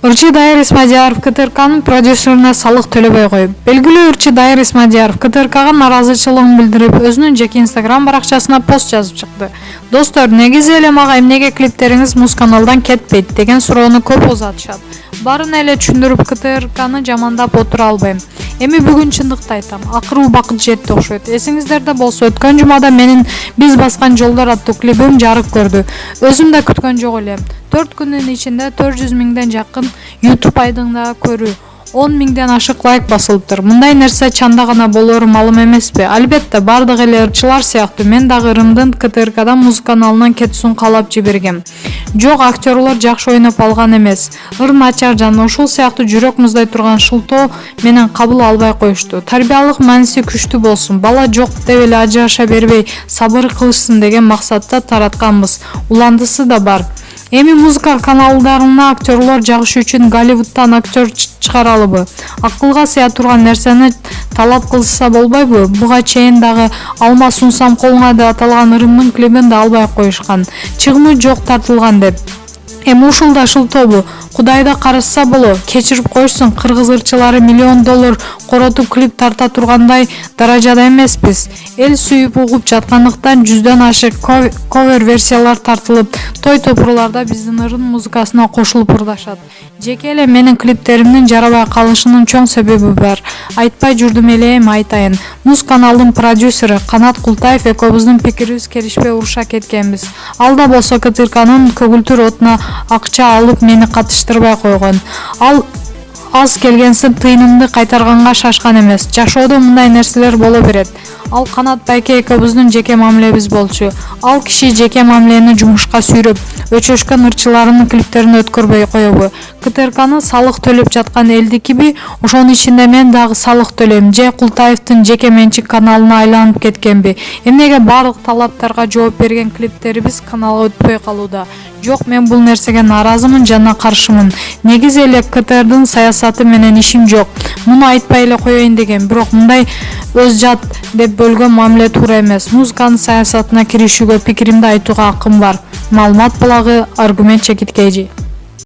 Ырчы Дайыр Исмадияров КТРКнын продюсерине салык төлөбөй коюп. Белгилүү Ырчы Дайыр Исмадияров КТРКга нааразычылыгын билдирип, өзүнүн жеке Instagram баракчасына пост жазып чыкты. Достор, негизи эле мага эмнеге клиптериңиз муз каналдан кетпейт деген суроону көп узатышат. Барын эле түшүндүрүп КТРКны жамандап отура албайм. Эми бүгүн чындыкты айтам. Акыры убакыт жетти окшойт. Эсиңиздерде болсо, өткөн жумада менин Биз баскан жолдор аттуу клипим жарык көрдү. Өзүм да күткөн жок элем. 4 күндүн ичинде 400 миңден жакын YouTube айдыңда көрүү, 10 миңден ашык лайк басылыптыр. Мындай нерсе чанда гана болору малым эмеспи? Албетте, бардык эле ырчылар сыяктуу мен дагы Ырымдын КТРКдан муз каналынан кетүүсүн каалап жибергем. Жок, актерлор жакшы ойноп алган эмес. Ыр Начаржан ушул сыяктуу жүрөк муздай турган шылтоо менен кабыл албай коюшту. Тарбиялык мааниси күчтүү болсун, бала жок деп эле ажыраша бербей сабыр кылышсын деген максатта таратканбыз. Уландысы да бар. Эми музыка каналдарына актерлор жагышы үчүн Голливудтан актер чыгаралыбы? Акылга сыя турган нерсени талап кылышса болбойбу? Буга чейин дагы Алма сунсам колуңа деп аталган Ырымдын клибин да албай коюшкан. Чыгымы жок тартылган деп. Эми ушул да шылтобу? Кудайда карашса боло, кечирип коюшсун, кыргыз ырчылары $1 миллион коротуп клип тарта тургандай даражада эмеспиз. Эл сүйүп угуп жаткандыктан 100дөн ашык ковер версиялар тартылып, той топурларда биздин Ырым музыкасына кошулуп ырдашат. Жеке эле менин клиптеримдин жарабай калышынын чоң себеби бар. Айтпай жүрдүм эле, эми айтайын. Муз каналдын продюсери Канат Култаев экөөбүздүн пикирибиз келишпей уруша кеткенбиз. Ал да болсо КТРКнын көгүлтүр отуна акча алып мени катыштырбай койгон. Ал аз келгенсин тыйынымды кайтарганга шашкан эмес. Жашоодо мындай нерселер боло берет. Ал Канат байке экөөбүздүн жеке мамилебиз болчу. Ал киши жеке мамилени жумушка сүйрөп, өчөшкөн ырчыларынын клиптерин өткөрбөй коебу? КТРКны салык төлөп жаткан элдикиби? Ошонун ичинде мен дагы салык төлөйм. Же Култаевдин жеке менчик каналына айланып кеткенби? Эмнеге барлык талаптарга жооп берген клиптерибиз каналга өтпөй калууда? Жок, мен бул нерсеге нааразымын жана каршымын. Негизи эле КТРдын саясаты менен ишим жок. Муну айтпай эле коеюн дегем, бирок мындай өз жат деп бөлгөн мамиле туура эмес. Музыканын саясатына киришүүгө пикиримди айтууга акым бар. Маалымат булагы, аргумент чекиткейжи.